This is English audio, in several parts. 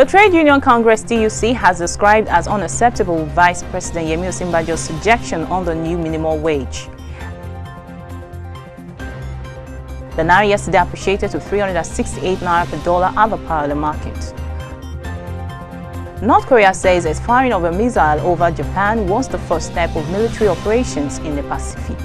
The Trade Union Congress TUC has described as unacceptable Vice President Yemi Osinbajo's suggestion on the new minimum wage. The naira yesterday appreciated to 368 naira per dollar at the parallel market. North Korea says its firing of a missile over Japan was the first step of military operations in the Pacific.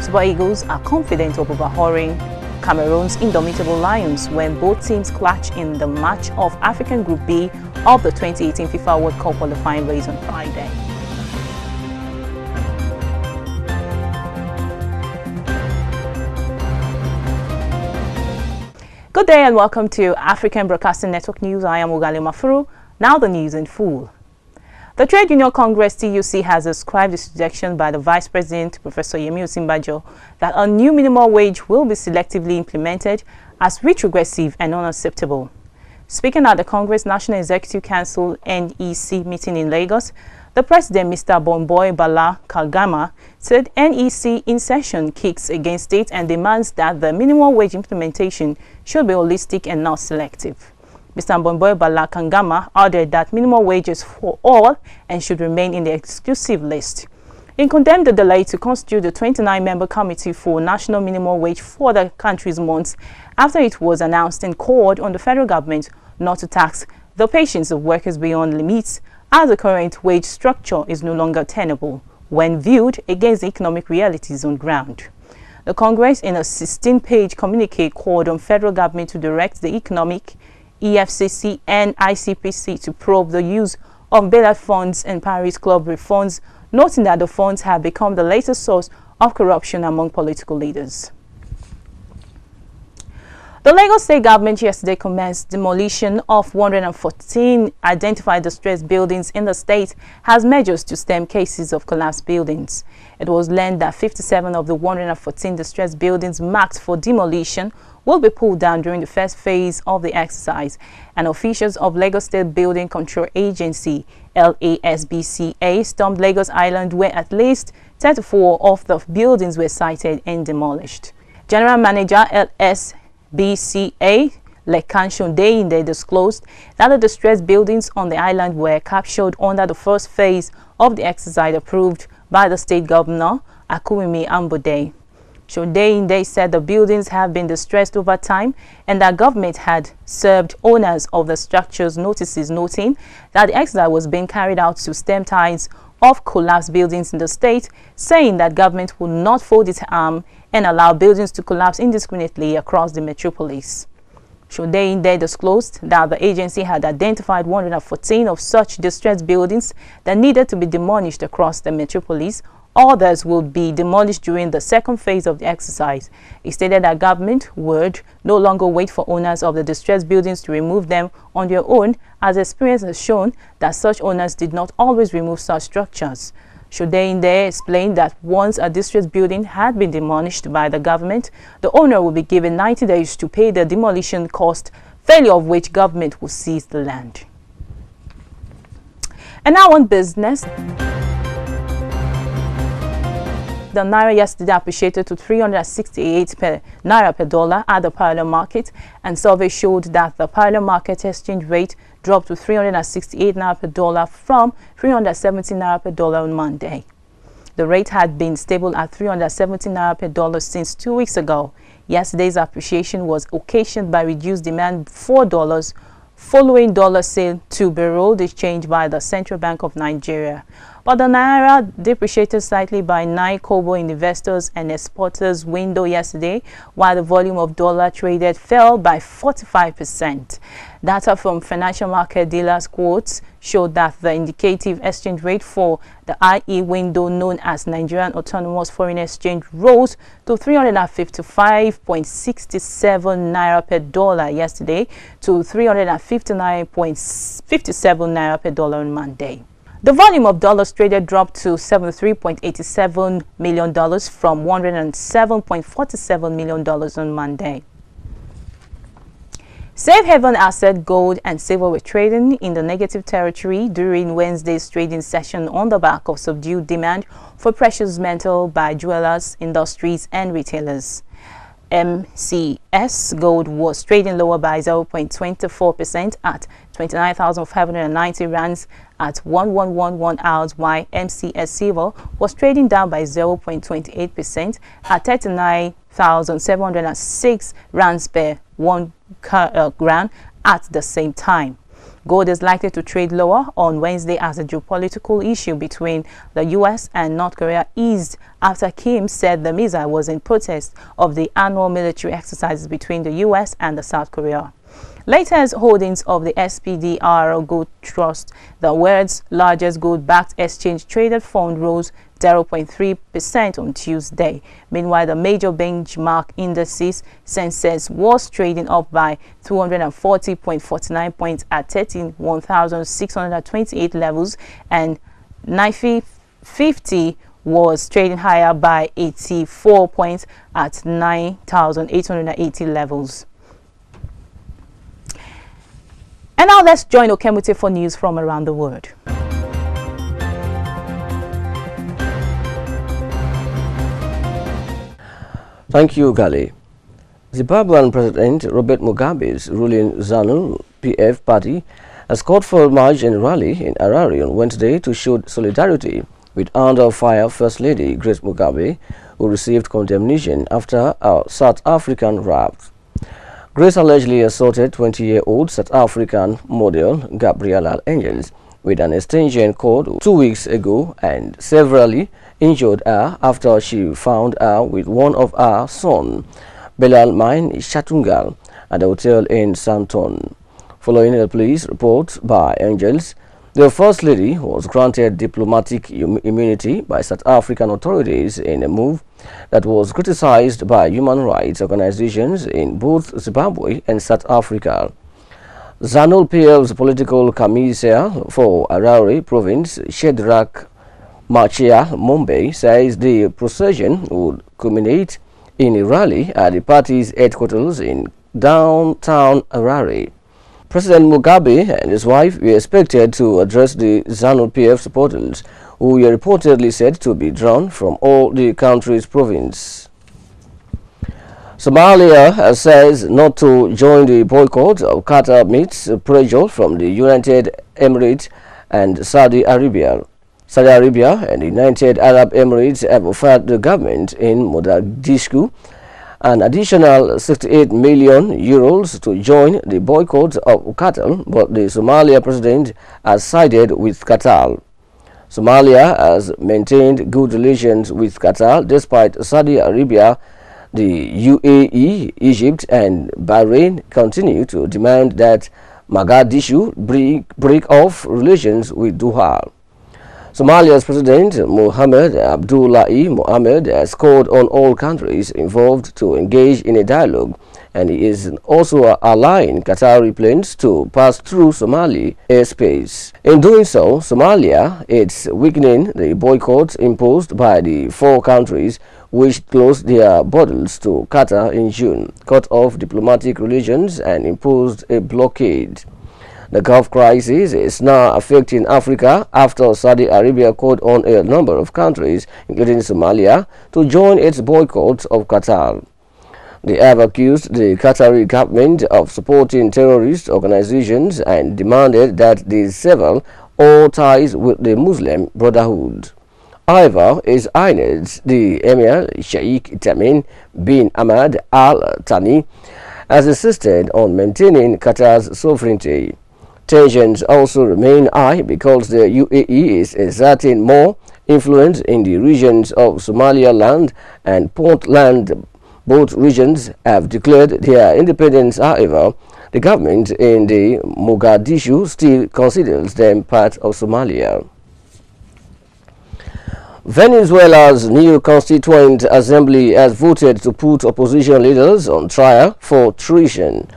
Super Eagles are confident of overhauling Cameroon's indomitable Lions when both teams clash in the match of African Group B of the 2018 FIFA World Cup qualifying race on Friday. Good day and welcome to African Broadcasting Network News. I am Ugali Mafuru. Now the news in full. The Trade Union Congress TUC has ascribed the suggestion by the Vice President, Professor Yemi Osinbajo, that a new minimum wage will be selectively implemented as retrogressive and unacceptable. Speaking at the Congress National Executive Council NEC meeting in Lagos, the President, Mr. Bonboy Bala Kagama, said NEC in session kicks against state and demands that the minimum wage implementation should be holistic and not selective. Mr. Bonboy Bala Kagama ordered that minimum wages for all and should remain in the exclusive list. He condemned the delay to constitute the 29-member committee for national minimum wage for the country's months after it was announced in court on the federal government not to tax the patience of workers beyond limits, as the current wage structure is no longer tenable when viewed against the economic realities on ground. The Congress, in a 16-page communique, called on federal government to direct the economic, EFCC and ICPC to probe the use of bailout funds and Paris Club refunds, noting that the funds have become the latest source of corruption among political leaders. The Lagos State government yesterday commenced demolition of 114 identified distressed buildings in the state as measures to stem cases of collapsed buildings. It was learned that 57 of the 114 distressed buildings marked for demolition will be pulled down during the first phase of the exercise, and officials of Lagos State Building Control Agency LASBCA stormed Lagos Island, where at least 34 of the buildings were sighted and demolished. General Manager LSBCA Lekan Shondeinde disclosed that the distressed buildings on the island were captured under the first phase of the exercise approved by the state governor, Akuwumi Ambode. Shondeinde said the buildings have been distressed over time and that government had served owners of the structures notices, noting that the exercise was being carried out to stem tides of collapsed buildings in the state, saying that government will not fold its arm and allow buildings to collapse indiscriminately across the metropolis. Shondeinde disclosed that the agency had identified 114 of such distressed buildings that needed to be demolished across the metropolis. Others will be demolished during the second phase of the exercise. He stated that government would no longer wait for owners of the distressed buildings to remove them on their own, as experience has shown that such owners did not always remove such structures. Shondeinde explained that once a distressed building had been demolished by the government, the owner will be given 90 days to pay the demolition cost, failure of which government will seize the land. And now on business. The naira yesterday appreciated to 368 naira per dollar at the parallel market, and survey showed that the parallel market exchange rate dropped to 368 naira per dollar from 370 naira per dollar on Monday. The rate had been stable at 370 naira per dollar since 2 weeks ago. Yesterday's appreciation was occasioned by reduced demand for dollars following dollar sale to Bureau de Change by the Central Bank of Nigeria. But the naira depreciated slightly by 9 kobo in investors and exporters window yesterday, while the volume of dollar traded fell by 45%. Data from financial market dealers' quotes showed that the indicative exchange rate for the IE window, known as Nigerian Autonomous Foreign Exchange, rose to 355.67 naira per dollar yesterday to 359.57 naira per dollar on Monday. The volume of dollars traded dropped to $73.87 million from $107.47 million on Monday. Safe haven asset, gold and silver were trading in the negative territory during Wednesday's trading session on the back of subdued demand for precious metal by jewelers, industries and retailers. MCS gold was trading lower by 0.24% at 29,590 rands at 1111 hours, while MCS silver was trading down by 0.28% at 39,706 rands per 1 gram at the same time. Gold is likely to trade lower on Wednesday as the geopolitical issue between the U.S. and North Korea eased after Kim said the missile was in protest of the annual military exercises between the U.S. and the South Korea. Latest holdings of the SPDR Gold Trust, the world's largest gold-backed exchange-traded fund, rose 0.3% on Tuesday. Meanwhile, the major benchmark indices Sensex was trading up by 240.49 points at 31,628 levels, and Nifty 50 was trading higher by 84 points at 9,880 levels. And now let's join Okemute for news from around the world. Thank you, Gali. Zimbabwean President Robert Mugabe's ruling ZANU-PF party has called for a march and rally in Harare on Wednesday to show solidarity with under-fire First Lady Grace Mugabe, who received condemnation after a South African raft. Grace allegedly assaulted 20-year-old South African model Gabriella Angels with an extension cord 2 weeks ago and severely injured her after she found her with one of her sons, Belal Mine Shatungal, at a hotel in Santon. Following a police report by Angels, the First Lady was granted diplomatic immunity by South African authorities in a move that was criticized by human rights organizations in both Zimbabwe and South Africa. ZANU-PF's political commissaire for Harare province, Shedrack Machia Mombe, says the procession would culminate in a rally at the party's headquarters in downtown Harare. President Mugabe and his wife were expected to address the ZANU-PF supporters, who were reportedly said to be drawn from all the country's provinces. Somalia says not to join the boycott of Qatar meets pressure from the United Emirates and Saudi Arabia. Saudi Arabia and the United Arab Emirates have offered the government in Mogadishu an additional 68 million euros to join the boycott of Qatar, but the Somalia president has sided with Qatar. Somalia has maintained good relations with Qatar despite Saudi Arabia. The UAE, Egypt and Bahrain continue to demand that Mogadishu break off relations with Doha. Somalia's President Mohamed Abdullahi Mohamed has called on all countries involved to engage in a dialogue, and he is also allowing Qatari planes to pass through Somali airspace. In doing so, Somalia is weakening the boycott imposed by the four countries which closed their borders to Qatar in June, cut off diplomatic relations and imposed a blockade. The Gulf crisis is now affecting Africa after Saudi Arabia called on a number of countries, including Somalia, to join its boycott of Qatar. They have accused the Qatari government of supporting terrorist organizations and demanded that they sever all ties with the Muslim Brotherhood. However, His Highness the Emir Sheikh Tamim bin Ahmad Al Thani has insisted on maintaining Qatar's sovereignty. Tensions also remain high because the UAE is exerting more influence in the regions of Somaliland and Puntland. Both regions have declared their independence. However, the government in the Mogadishu still considers them part of Somalia. Venezuela's new Constituent Assembly has voted to put opposition leaders on trial for treason.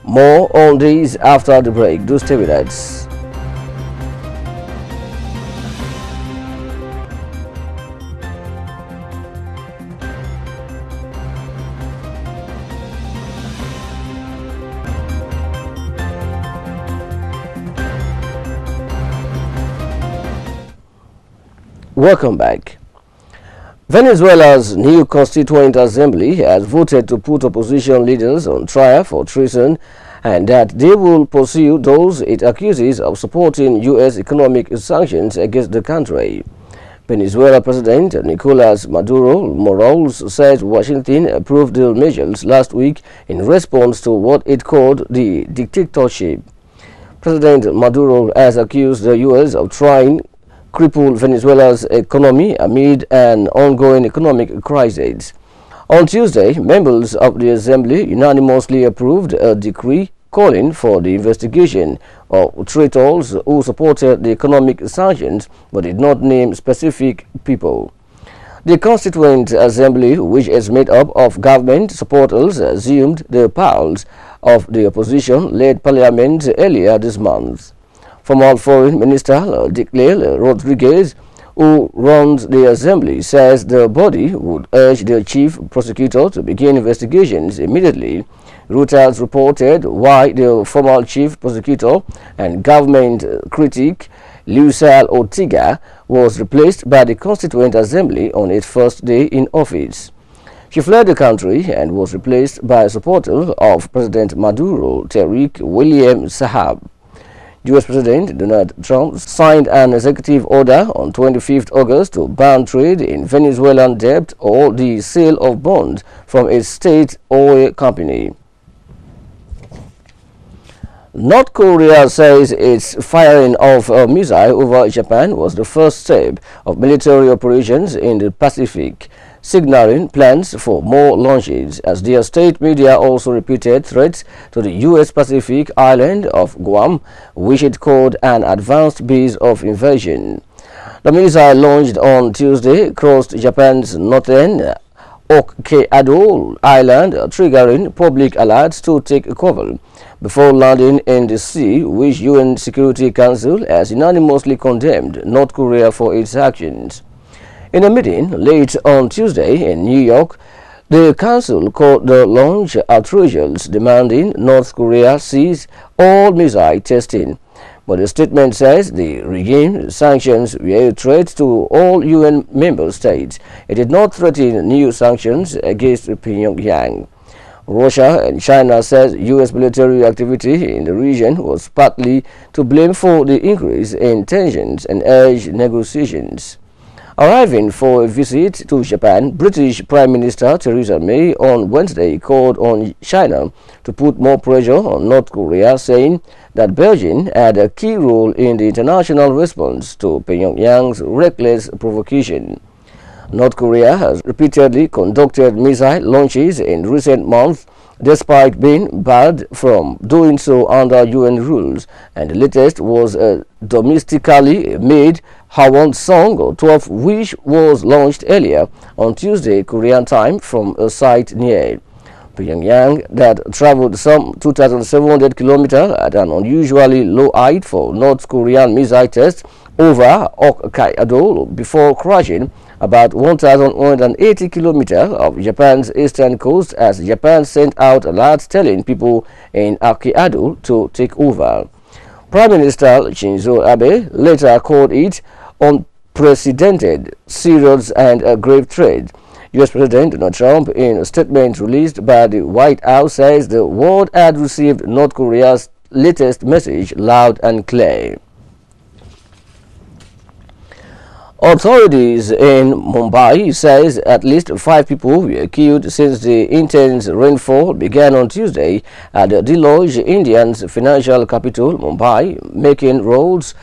More on these after the break. Do stay with us. Welcome back. Venezuela's new Constituent Assembly has voted to put opposition leaders on trial for treason and that they will pursue those it accuses of supporting U.S. economic sanctions against the country. Venezuela President Nicolas Maduro Morales said Washington approved the measures last week in response to what it called the dictatorship. President Maduro has accused the U.S. of trying cripple Venezuela's economy amid an ongoing economic crisis. On Tuesday, members of the Assembly unanimously approved a decree calling for the investigation of traitors who supported the economic sanctions but did not name specific people. The Constituent Assembly, which is made up of government supporters, assumed the powers of the opposition-led parliament earlier this month. Former Foreign Minister Declan Rodriguez, who runs the Assembly, says the body would urge the chief prosecutor to begin investigations immediately. Reuters reported why the former chief prosecutor and government critic Luisal Ortega was replaced by the Constituent Assembly on its first day in office. She fled the country and was replaced by a supporter of President Maduro, Tariq William Sahab. U.S. President Donald Trump signed an executive order on 25th August to ban trade in Venezuelan debt or the sale of bonds from its state oil company. North Korea says its firing of a missile over Japan was the first step of military operations in the Pacific, signaling plans for more launches, as their state media also repeated threats to the U.S. Pacific island of Guam, which it called an advanced base of invasion. The missile launched on Tuesday crossed Japan's northern Hokkaido Island, triggering public alerts to take cover before landing in the sea, which UN Security Council has unanimously condemned North Korea for its actions. In a meeting late on Tuesday in New York, the council called the launch outrageous, demanding North Korea cease all missile testing. But the statement says the regime sanctions were a threat to all UN member states. It did not threaten new sanctions against Pyongyang. Russia and China says U.S. military activity in the region was partly to blame for the increase in tensions and urged negotiations. Arriving for a visit to Japan, British Prime Minister Theresa May on Wednesday called on China to put more pressure on North Korea, saying that Beijing had a key role in the international response to Pyongyang's reckless provocation. North Korea has repeatedly conducted missile launches in recent months, despite being barred from doing so under UN rules, and the latest was a domestically made Hwasong-12, which was launched earlier on Tuesday Korean time from a site near Pyongyang that traveled some 2,700 kilometers at an unusually low height for North Korean missile tests over Hokkaido before crashing about 1,180 kilometers of Japan's eastern coast, as Japan sent out alerts telling people in Hokkaido to take over. Prime Minister Shinzo Abe later called it unprecedented, serious and a grave threat. U.S. President Donald Trump, in a statement released by the White House, says the world had received North Korea's latest message loud and clear. Authorities in Mumbai says at least 5 people were killed since the intense rainfall began on Tuesday at the deluge India's financial capital, Mumbai, making roads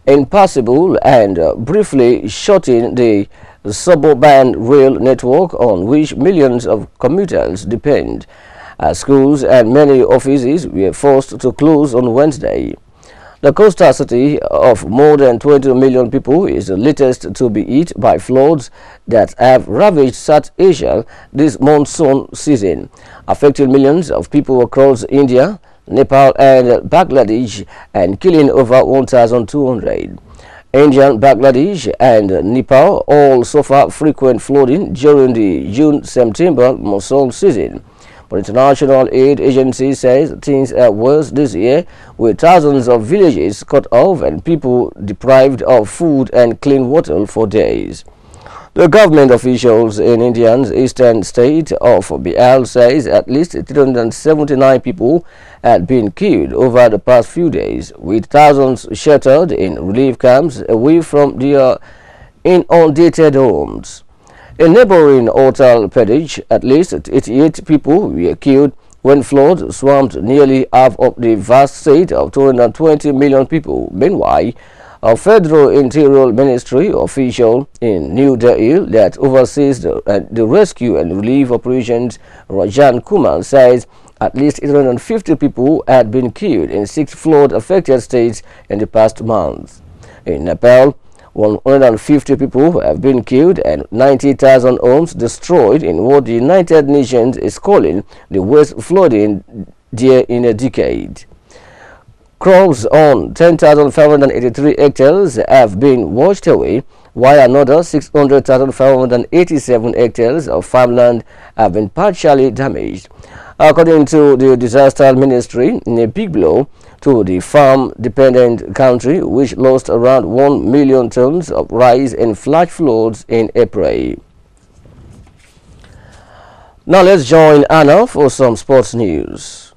impassable and briefly shutting the suburban rail network on which millions of commuters depend. Schools and many offices were forced to close on Wednesday. The coastal city of more than 20 million people is the latest to be hit by floods that have ravaged South Asia this monsoon season, affecting millions of people across India, Nepal and Bangladesh, and killing over 1,200. India, Bangladesh and Nepal all suffer frequent flooding during the June-September monsoon season. But international aid agency says things are worse this year, with thousands of villages cut off and people deprived of food and clean water for days. The government officials in India's eastern state of Bihar says at least 379 people had been killed over the past few days, with thousands sheltered in relief camps away from their inundated homes. In neighboring Uttar Pradesh, at least 88 people were killed when floods swamped nearly half of the vast state of 220 million people. Meanwhile, a federal interior ministry official in New Delhi that oversees the rescue and relief operations, Rajan Kumar, says at least 850 people had been killed in 6 flood-affected states in the past month. In Nepal, 150 people have been killed and 90,000 homes destroyed in what the United Nations is calling the worst flooding there in a decade. Crops on 10,583 hectares have been washed away, while another 600,587 hectares of farmland have been partially damaged. According to the disaster ministry, in a big blow to the farm-dependent country, which lost around 1 million tons of rice in flash floods in April. Now let's join Anna for some sports news.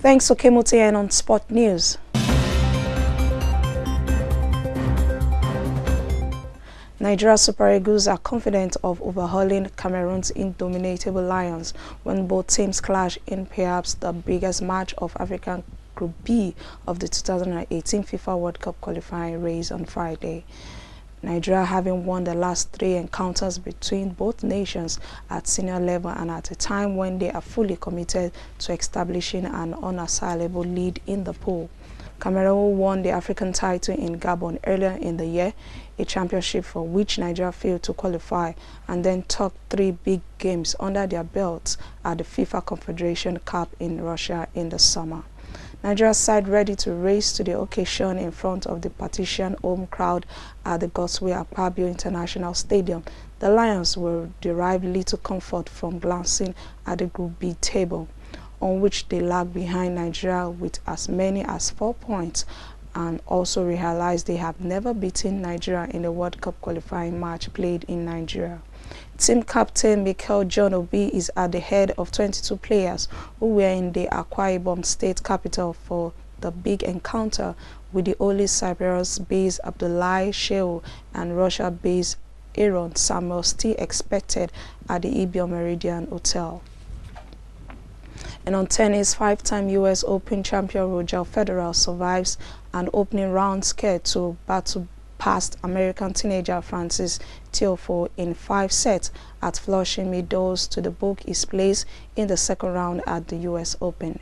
Thanks, Okemuti, and on Sport News. Nigeria Super Eagles are confident of overhauling Cameroon's indomitable Lions when both teams clash in perhaps the biggest match of African Group B of the 2018 FIFA World Cup qualifying race on Friday. Nigeria, having won the last 3 encounters between both nations at senior level and at a time when they are fully committed to establishing an unassailable lead in the pool. Cameroon won the African title in Gabon earlier in the year, a championship for which Nigeria failed to qualify, and then took 3 big games under their belts at the FIFA Confederation Cup in Russia in the summer. Nigeria's side ready to race to the occasion in front of the partition home crowd at the Godswill Akpabio International Stadium. The Lions will derive little comfort from glancing at the Group B table, on which they lag behind Nigeria with as many as 4 points, and also realize they have never beaten Nigeria in a World Cup qualifying match played in Nigeria. Team captain Mikel John Obi is at the head of 22 players who were in the Akwa Ibom state capital for the big encounter with the only Cyprus-based Abdullahi Shehu and Russia-based Aaron Samuel still expected at the ABN Meridian Hotel. And on tennis, 5-time US Open champion Roger Federer survives an opening round scare to battle past American teenager Francis Tiafoe in 5 sets at Flushing Meadows to book his place in the second round at the US Open.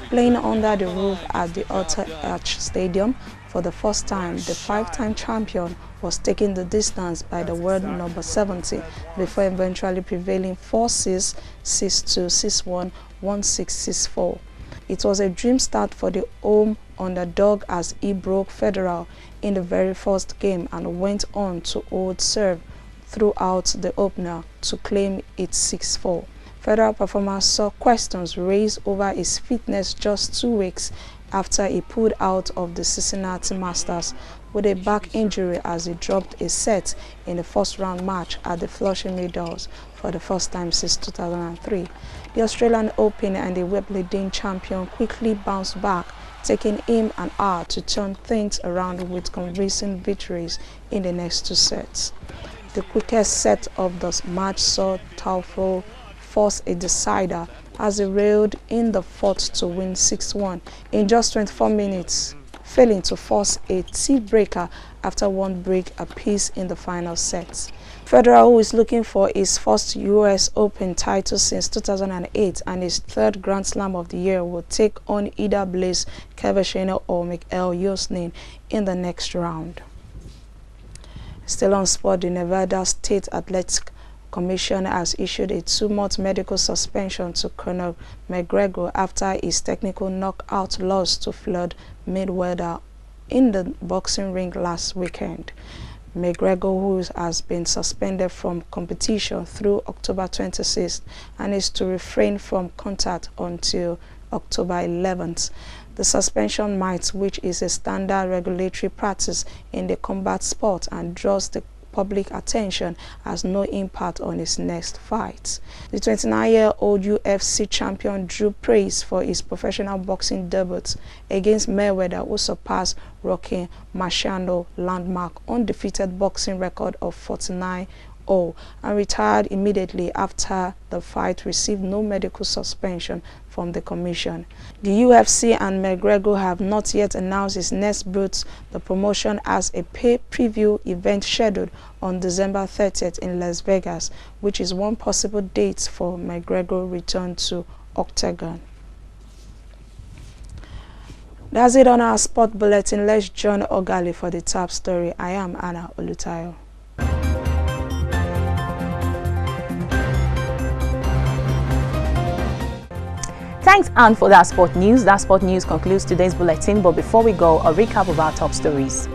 Playing under the roof at the Outer Arch Stadium for the first time, the 5-time champion was taking the distance by the world number 70 before eventually prevailing 4-6, 6-2, 6-1, 1-6, 6-4. It was a dream start for the home underdog as he broke Federer in the very first game and went on to hold serve throughout the opener to claim it 6-4. Federer performance saw questions raised over his fitness just 2 weeks after he pulled out of the Cincinnati Masters with a back injury as he dropped a set in the first round match at the Flushing Meadows for the first time since 2003. The Australian Open and the Wimbledon champion quickly bounced back, taking him an hour to turn things around with convincing victories in the next 2 sets. The quickest set of the match saw Tiafoe force a decider as he railed in the fourth to win 6-1 in just 24 minutes, failing to force a tie-breaker after 1 break apiece in the final set. Federer, who is looking for his first US Open title since 2008 and his 3rd Grand Slam of the year, will take on either Blaise Keveshino or Mikael Yosnin in the next round. Still on sport, the Nevada State Athletic Commission has issued a 2-month medical suspension to Conor Mcgregor after his technical knockout loss to Floyd Mayweather in the boxing ring last weekend. McGregor, who has been suspended from competition through October 26th and is to refrain from contact until October 11th. The suspension might, which is a standard regulatory practice in the combat sport and draws the public attention, has no impact on his next fight. The 29-year-old UFC champion drew praise for his professional boxing debut against Mayweather, who surpassed Rocky Marciano's landmark undefeated boxing record of 49-0 and retired immediately after the fight received no medical suspension from the commission. The UFC and McGregor have not yet announced his next bout. The promotion has a pay-per-view event scheduled on December 30th in Las Vegas, which is one possible date for McGregor return to Octagon. That's it on our sport bulletin. Let's join Ogali for the top story. I am Anna Olutayo. Thanks, Anne, for that sport news. That sport news concludes today's bulletin, but before we go, a recap of our top stories.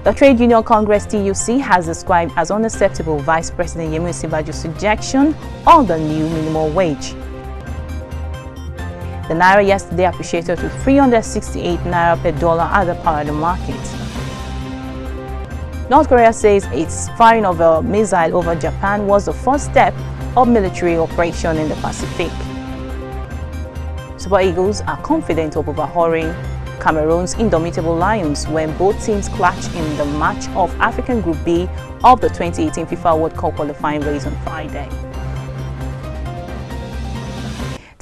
The Trade Union Congress TUC has described as unacceptable Vice President Yemi Osinbajo's suggestion on the new minimum wage. The Naira yesterday appreciated to 368 Naira per dollar at the parallel market. North Korea says its firing of a missile over Japan was the first step of military operation in the Pacific. Super Eagles are confident of overhauling Cameroon's indomitable Lions when both teams clash in the match of African Group B of the 2018 FIFA World Cup qualifying race on Friday.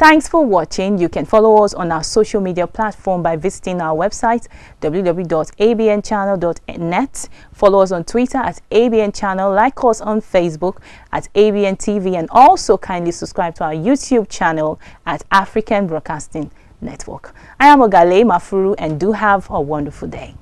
Thanks for watching. You can follow us on our social media platform by visiting our website www.abnchannel.net. Follow us on Twitter at ABN Channel, like us on Facebook at ABN TV, and also kindly subscribe to our YouTube channel at African Broadcasting Network. I am Ogale Mafuru, and do have a wonderful day.